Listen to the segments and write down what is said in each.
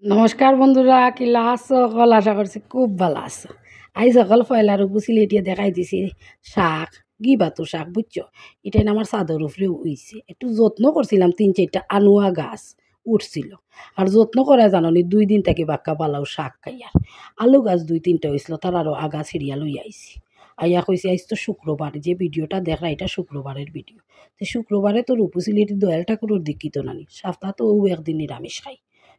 নমস্কার বন্ধুরা, কিলা আছো? সকল আশা করছি খুব ভালো আছো। আই সকাল ফয়লার বুঝিলে এটা দেখাই দিছি শাক, গিবাতো শাক বুঝছো, এটাই না আমার চাদর উপরে উইছে। একটু যত্ন করছিলাম, 3-4টা আনুয়া গাছ উঠছিল। আর যত্ন করা জানি 2 দিন থেকে বাক্কা পালাও শাক খাইয়ার। আলু গাছ 2-3টা হয়েছিল, তার আরও আগা ছিড়িয়া লই আইছি। আইয়া কইছি আইস তো শুক্রবার, যে ভিডিওটা দেখরা এটা শুক্রবারের ভিডিও। তো শুক্রবারে তো রূপসিলিটি দয়াল ঠাকুরের দীক্ষিত নানি, সপ্তাহ তো ও একদিন নিরামিষ খাই।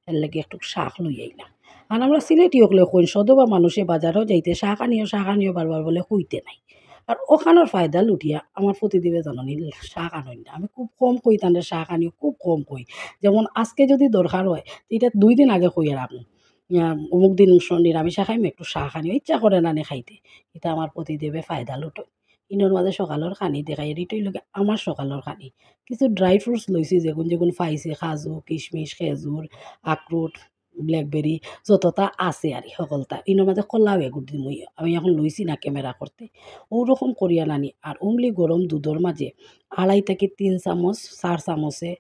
এর লাগে একটু শাক লই আইলাম। আর আমরা সিলেটি হকলে কইন সদবা মানুষে বাজারও যাইতে শাক আনিও বারবার বলে কইতে নাই। আর ওখানোর ফায়দা লুটিয়া আমার প্রতিদিবে জাননি শাক আনই না। আমি খুব কম কই তাদের শাক আনিও, খুব কম কই। যেমন আজকে যদি দরকার হয় এটা 2 দিন আগে কইয়া রাখুন, অমুক দিন নিরামিষা খাইম, একটু শাক আনিও, ইচ্ছা করে না নে খাইতে। এটা আমার প্রতিদেবে ফায়দা লুটো। ইনোর মাঝে সকালের খানি দেখাই, এটাই লোকে আমার সকালের খানি। কিছু ড্রাই ফ্রুটস লইছি, যেগুন যেগুন পাইছে, কাজু কিশমিশ খেজুর আখরোট ব্ল্যাকবেরি যতটা আছে আর সকলটা ইনোর মাঝে কলাও এগুলো দিমই আমি এখন লইছি না ক্যামেরা করতে। ওরকম করিয়া নানি আর অমলি গরম দুধের মাঝে 2.5 থেকে 3 চামচ 4 চামচে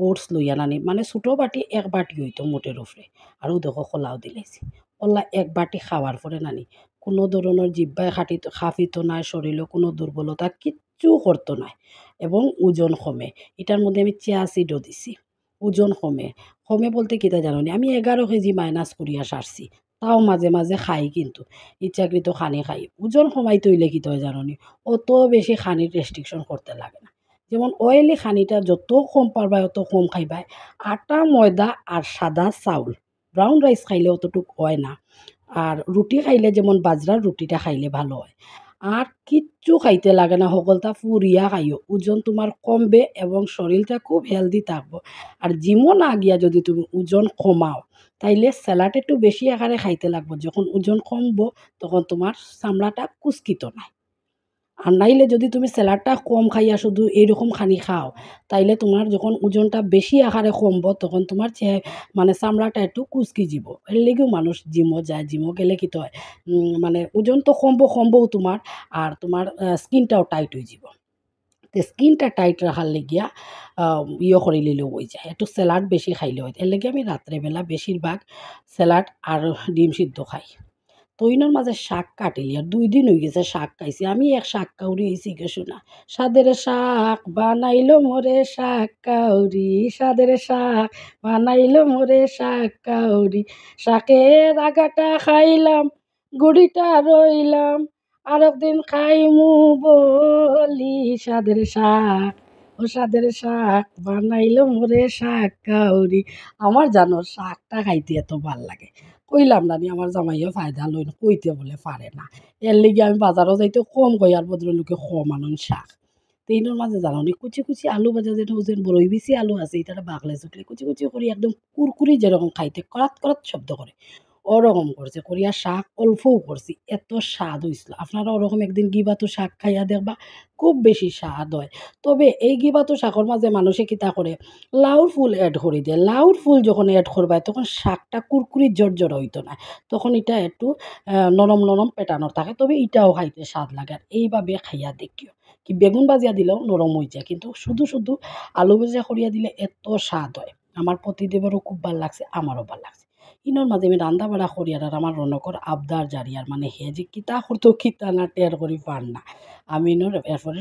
ওটস লইয়া নানি, মানে ছোটো বাটি 1 বাটি হইতো মোটের উপরে। আর ও দেখো কলাও দিলাইছি। কলা 1 বাটি খাওয়ার পরে নানি কোনো ধরনের জিব্বায় খাফিতো নাই, শরীরে কোনো দুর্বলতা কিচ্ছু করতো নাই, এবং ওজন কমে। এটার মধ্যে আমি চিয়া সিডও দিছি, ওজন কমে। কমে বলতে কিতা জানো নি, আমি 11 কেজি মাইনাস করিয়া সারছি। তাও মাঝে মাঝে খাই, কিন্তু ইচ্ছাকৃত খানি খাই। ওজন কমাইতে হইলে কিতা হয় জানো নি, অত বেশি খানির রেস্ট্রিকশন করতে লাগে না। যেমন অয়েলি খানিটা যত কম পারবা অত কম খাইবাই। আটা ময়দা আর সাদা চাউল, ব্রাউন রাইস খাইলে অতটুক হয় না। আর রুটি খাইলে যেমন বাজরার রুটিটা খাইলে ভালো হয়। আর কিচ্ছু খাইতে লাগে না, সকলটা ফুরিয়া খাইও, ওজন তোমার কমবে এবং শরীরটা খুব হেলদি থাকবো। আর জিমও না গিয়া যদি তুমি ওজন কমাও, তাইলে স্যালাড একটু বেশি আকারে খাইতে লাগবো। যখন ওজন কমবো তখন তোমার চামড়াটা কুচকিত নাই। আর নাইলে যদি তুমি স্যালাডটা কম খাইয়া শুধু এইরকম খানি খাও, তাইলে তোমার যখন ওজনটা বেশি আকারে কমবো তখন তোমার মানে চামড়াটা একটু কুচকি যাব। এর লেগেও মানুষ জিমও যায়, জিমও গেলে কি হয়, মানে ওজন তো কমবও তোমার, আর তোমার স্কিনটাও টাইট হয়ে যাব। তো স্কিনটা টাইট রাখার লেগিয়া করে নিলেও হয়ে যায়, একটু স্যালাড বেশি খাইলে হয়। এর লেগে আমি রাত্রেবেলা বেশিরভাগ স্যালাড আর ডিম সিদ্ধ খাই। তো ইনোর মাঝে শাক কাটিলি, আর 2 দিন হয়ে গেছে শাক খাইছি। আমি এক শাক কাউরি হয়েছি গে শোনা, সাদের শাক বানাইলো মোরে শাক কাউরি, সাদের শাক বানাইলো মোরে শাক কাউরি, শাকের আগাটা খাইলাম গুড়িটা রইলাম, আর একদিন খাইমু বলি সাদের শাক, ও সাদের শাক বানাইলো মোরে শাক কাউরি। আমার জানো শাকটা খাইতে এত ভাল লাগে, কইলাম না নি আমার জামাইও ফায়দা লইন, কইতে বলে পারে না। এর লিগে আমি বাজারও যাইতে কম কই, আর ভদ্রলোকে কম আনন শাক। তো ইনোর মাঝে জানো নি কুচি কুচি আলু ভাজা, যেটা ওজন বড়ই বেশি আলু আছে, এটা বাগলে চুটলে কুচি কুচি করি একদম কুরকুরি, যেরকম খাইতে করাত করাত শব্দ করে ওরকম করছে করিয়া। শাক অল্পও করছি, এত স্বাদ হইছিল। আপনারা ওরকম একদিন গিবাতো শাক খাইয়া দেখবা, খুব বেশি স্বাদ হয়। তবে এই গিবাতো শাকের মাঝে মানুষে কিতা করে, লাউর ফুল অ্যাড করে দেয়। লাউর ফুল যখন অ্যাড করবা তখন শাকটা কুরকুরি জর্জর হইতো না, তখন এটা একটু নরম নরম পেটানোর থাকে। তবে এটাও খাইতে স্বাদ লাগে। আর এইভাবে খাইয়া দেখিও, কি বেগুন ভাজিয়া দিলেও নরম হয়ে যায়, কিন্তু শুধু শুধু আলু ভাজা করিয়া দিলে এত স্বাদ হয়। আমার পতিদেবেরও খুব ভাল লাগছে, আমারও ভাল লাগছে। ইনোর মাঝে আমি রান্না বাড়া করি, আর আমার রনকর আবদার জারিয়ার, মানে হে যে কিতা করতো কিতা না টের করি পার না। আমি ইনোর এরপরে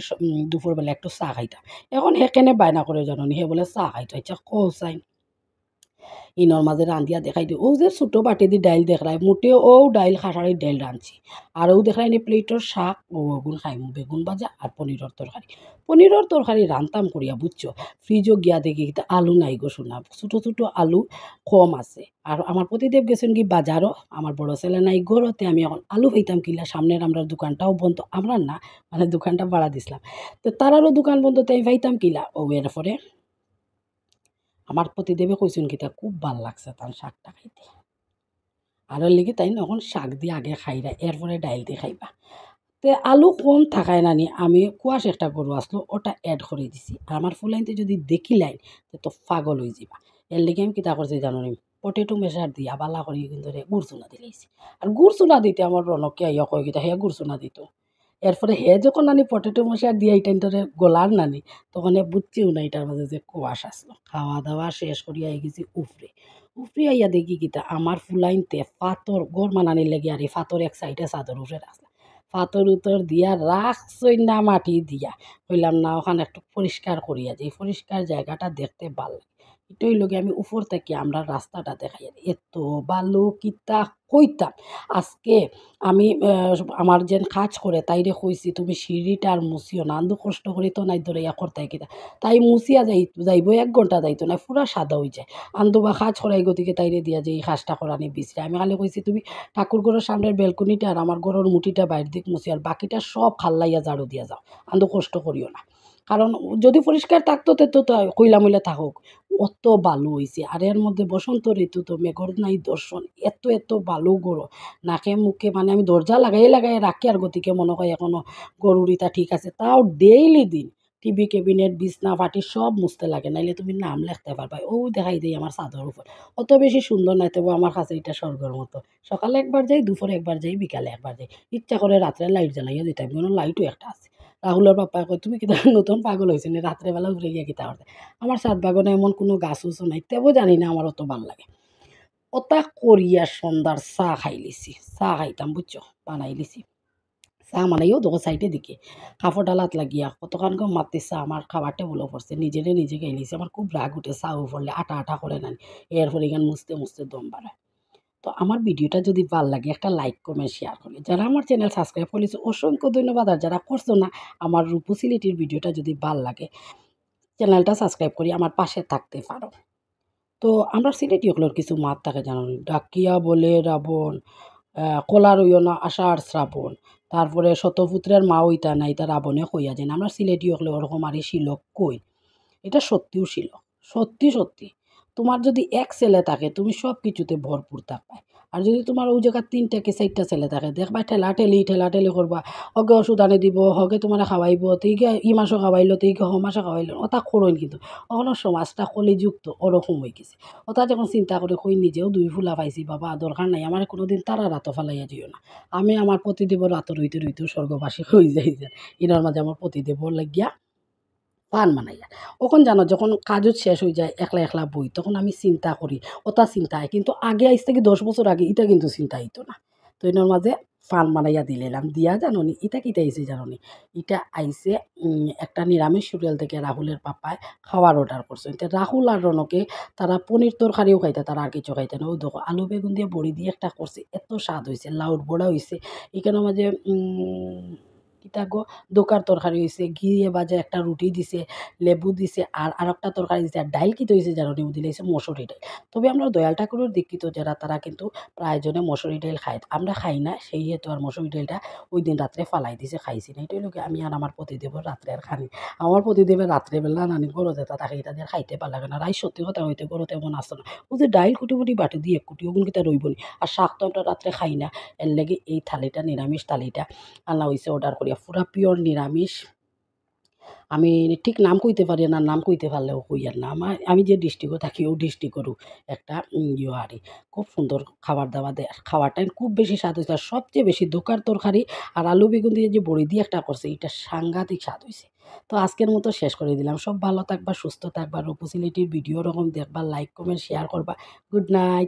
দুপুরবেলা একটু চা খাইতাম। এখন সেকেনে বায়না করে জানি হে বলে চা খাইতো, আচ্ছা কৌসাই ইনোর মাঝে রান্ধিয়া দেখাই দিই। ও যে ছোটো বাটি দিয়ে ডাইল দেখায়, মোটেও ও ডাইল খাসারির ডাইল রাঁধছি। আর ও দেখায় নি প্লেটর শাক, ও ওগুন খাইমু বেগুন ভাজা আর পনিরের তরকারি। পনিরের তরকারি রান্তাম করিয়া বুঝছো, ফ্রিজও গিয়া দেখি কিন্তু আলু নাই গো শোনা, ছোটো ছোটো আলু কম আছে। আর আমার প্রতিদেব গেছেন কি বাজারও, আমার বড় ছেলে নাই ঘরতে, আমি এখন আলু হইতাম কিলা, সামনের আমরা দোকানটাও বন্ধ, আমরা না মানে দোকানটা ভাড়া দিছিলাম। তো তারারও দোকান বন্ধ, তাই পাইতাম কিলা। ও এরপরে আমার প্রতিদেবে কইছেন কি তা খুব ভাল লাগছে তার শাকটা খাইতে। আর ওর লিগে তাই এখন শাক দিয়ে আগে খাইরা এরপরে ডাইল দিয়ে খাইবা। তে আলু কম থাকায় নানি আমি কুয়াশ একটা গরু আসলো ওটা অ্যাড করে দিছি। আর আমার ফুলাইনতে যদি দেখি লাইন তো পাগল হয়ে যাবা। এর লিগে আমি কিতা করছি জানো নি, পটেটো মেশার দিয়া বালা করি কিন্তু গুড় চুনা দিলাইছি। আর গুড় চুনা দিতে আমার রনকে আইয়া কয় কিতা হে গুড় চুনা দিত। এরপরে হে যখন নানি পটেটো মশার দিয়ে এইটাই ধরে গোলার নানি, তখন বুঝছিও না এটার মাঝে যে কুয়াশ আসলো। খাওয়া দাওয়া শেষ করিয়া গেছি উপরে। উপরে আইয়া দেখি কিতা আমার ফুলাইনতে ফাতর গড় মানানির লেগে আর এই ফাতর এক সাইডে চাদর উপরে রাখছে ফাতর উতর দিয়া রাখছই না মাটি দিয়া কইলাম না ওখানে একটু পরিষ্কার করিয়া যে পরিষ্কার জায়গাটা দেখতে ভাল লাগে এটাই লগে আমি উপর থেকে আমরা রাস্তাটা দেখাই এত ভালো কিতা কইতাম আজকে আমি আমার যেন কাজ করে তাইরে কইছি তুমি সিঁড়িটা আর মুছিও না আন্দু কষ্ট করি তো নাই ধরে ইয়া করতে কিতা তাই মুছিয়া যাইব 1 ঘন্টা যাইতো না পুরা সাদা হয়ে যায় আন্দু বা কাজ করাই গতিকে তাইরে দিয়া যে এই কাজটা করানি বিশ্রে আমি খালি কইছি তুমি ঠাকুর ঘরের সামনের বেলকনিটা আর আমার ঘরের মুঠিটা বাইর দিক মুছি আর বাকিটা সব খাল্লাইয়া ঝাড়ু দিয়া যাও আন্দু কষ্ট করিও না কারণ যদি পরিষ্কার থাকতো তো কইলা মইলা থাকুক অত ভালো হয়েছে আর এর মধ্যে বসন্ত ঋতু তো মেঘর নাই দর্শন এত এত ভালো গরো নাকে মুখে মানে আমি দরজা লাগাই রাখি আর গতিকে মনে হয় এখনও গরুরিটা ঠিক আছে তাও ডেইলি দিন টিভি ক্যাবিনেট বিছনা পাটি সব মুছতে লাগে নাইলে তুমি নাম লিখতে পারবা ও দেখাই দেই আমার ছাদের উপর অত বেশি সুন্দর নাই তবু আমার কাছে এটা স্বর্গের মতো সকালে একবার যাই দুপুরে একবার যাই বিকালে একবার যাই ইচ্ছা করে রাত্রে লাইট জ্বালাইয়া দিতাম কোনো লাইটও একটা আছে রাহুলের পাপ্পা কয় তুমি কিতা নতুন পাগল হয়েছে না রাত্রেবেলা উঠে গিয়ে কিতা করতে আমার ছাদ বাগানে এমন কোনো গাছ উঁচু নাই তেও জানি না আমার অত ভাল লাগে ওটা করিয়া সন্ধ্যার চাহ খাই লিছি চাহ খাইতাম বুঝছো বানাই লিছি চাহ মানাইও দেখো সাইডে দিকে কাপড় ডালাত লাগিয়া কতক্ষণ মাতিছে আমার খাবার টেবুলও পড়ছে নিজেরে নিজে খাই লিছি আমার খুব রাগ উঠে চাহ পড়লে আটা আটা করে নানি এরপরে এখান মুছতে মুছতে দম বাড়ায় তো আমার ভিডিওটা যদি ভাল লাগে একটা লাইক কমেন্ট শেয়ার করলে যারা আমার চ্যানেল সাবস্ক্রাইব করেছে অসংখ্য ধন্যবাদ আর যারা করছো না আমার রূপসিলিটির ভিডিওটা যদি ভাল লাগে চ্যানেলটা সাবস্ক্রাইব করি আমার পাশে থাকতে পারো তো আমরা সিলেটি ওগুলোর কিছু মাত থাকে জানো ডাকিয়া বলে রাবণ কলার হইও না আষাঢ় শ্রাবণ তারপরে শতপুত্রের মা ওইটা নাই তা রাবণে কইয়া যায় না আমরা সিলেটি ওগুলো ওরকম আর শিলক কই এটা সত্যিও ছিল সত্যি সত্যি তোমার যদি এক ছেলে থাকে তুমি সব কিছুতে ভরপুর থাকবে আর যদি তোমার ওই জায়গায় 3টা কি 4টা ছেলে থাকে দেখবা ঠেলাঠেলি করবা হগে ওষুধ আনি দিব হগে তোমার খাওয়াইব তুইকে ই মাসও খাওয়াইলো তুইকে হ মাসে খাওয়াইলো ওটা করইন কিন্তু ওখানে সমাজটা কলিযুক্ত ওরকম হয়ে গেছে ওটা যখন চিন্তা করে কই নিজেও 2 ফুলা পাইছি বাবা দরকার নাই আমার কোনোদিন তারা রাতো ফালাইয়া দিও না আমি আমার পতিদেবর রাত রইতেও স্বর্গবাসী হয়ে যাই এনার মাঝে আমার পতিদেবর লাগিয়া পান বানাইয়া ওখন জানো যখন কাজও শেষ হয়ে যায় একলা একলা বই তখন আমি চিন্তা করি ওটা চিন্তা হয় কিন্তু আগে আইস থেকে 10 বছর আগে এটা কিন্তু চিন্তা হইতো না তো এনার মাঝে পান বানাইয়া দিলাম দিয়া জানো নি এটা কিটা আইসে জানো নি এটা আইসে একটা নিরামিষ হোটেল থেকে রাহুলের পাপায় খাওয়ার অর্ডার করছে তো রাহুল আর রনকে তারা পনির তরকারিও খাইতে তারা আর কিছু খাইতে না ওই দেখো আলু বেগুন দিয়ে বড়ি দিয়ে একটা করছে এত স্বাদ হয়েছে লাউর বড়া হয়েছে এখানের মাঝে কিতা গো দোকার তরকারি হয়েছে ঘিয়ে বাজে একটা রুটি দিছে লেবু দিছে আর একটা তরকারি দিছে আর ডাইল কি হয়েছে জানো নি দিলে হয়েছে মসুরি ডাইল তবে আমরা দয়াল ঠাকুরের দীক্ষিত যারা তারা কিন্তু প্রায়জনে মসুরি ডাইল খায় আমরা খাই না সেই হেতু আর মসুরি ডাইলটা ওই দিন রাত্রে ফালাই দিছে খাইছি না এটাই লোকে আমি আর আমার প্রতিদেবর রাত্রে আর খানি আমার প্রতিদেবের রাত্রেবেলা নানি গরো যেতা তাকে এটা দিয়ে খাইতে পার লাগে না রাই সত্যি কথা হইতে গরো তেমন আসতো না ও যে ডাইল কুটি কুটি বাটি দিয়ে কুটি ওগুন কিতা রইব নি আর শাক তো আমরা রাত্রে খাই না এর লেগে এই থালিটা নিরামিষ থালিটা আল্লাহ হয়েছে অর্ডার করিয়া পুরা পিওর নিরামিষ আমি ঠিক নাম কইতে পারি না নাম কইতে পারলেও কইয়ার না আমি যে ডিস্ট্রিক্টও থাকি ও ডিস্ট্রিক্টরও একটা ইয়ে আরে খুব সুন্দর খাবার দাবার দেয় খাবারটা খুব বেশি স্বাদ হয়েছে আর সবচেয়ে বেশি দোকার তরকারি আর আলু বেগুন দিয়ে যে বড়ি দিয়ে একটা করছে এটা সাংঘাতিক স্বাদ হয়েছে তো আজকের মতো শেষ করে দিলাম সব ভালো থাকবা সুস্থ থাকবা রূপসিলিটির ভিডিও রকম দেখবা লাইক কমেন্ট শেয়ার করবা গুড নাইট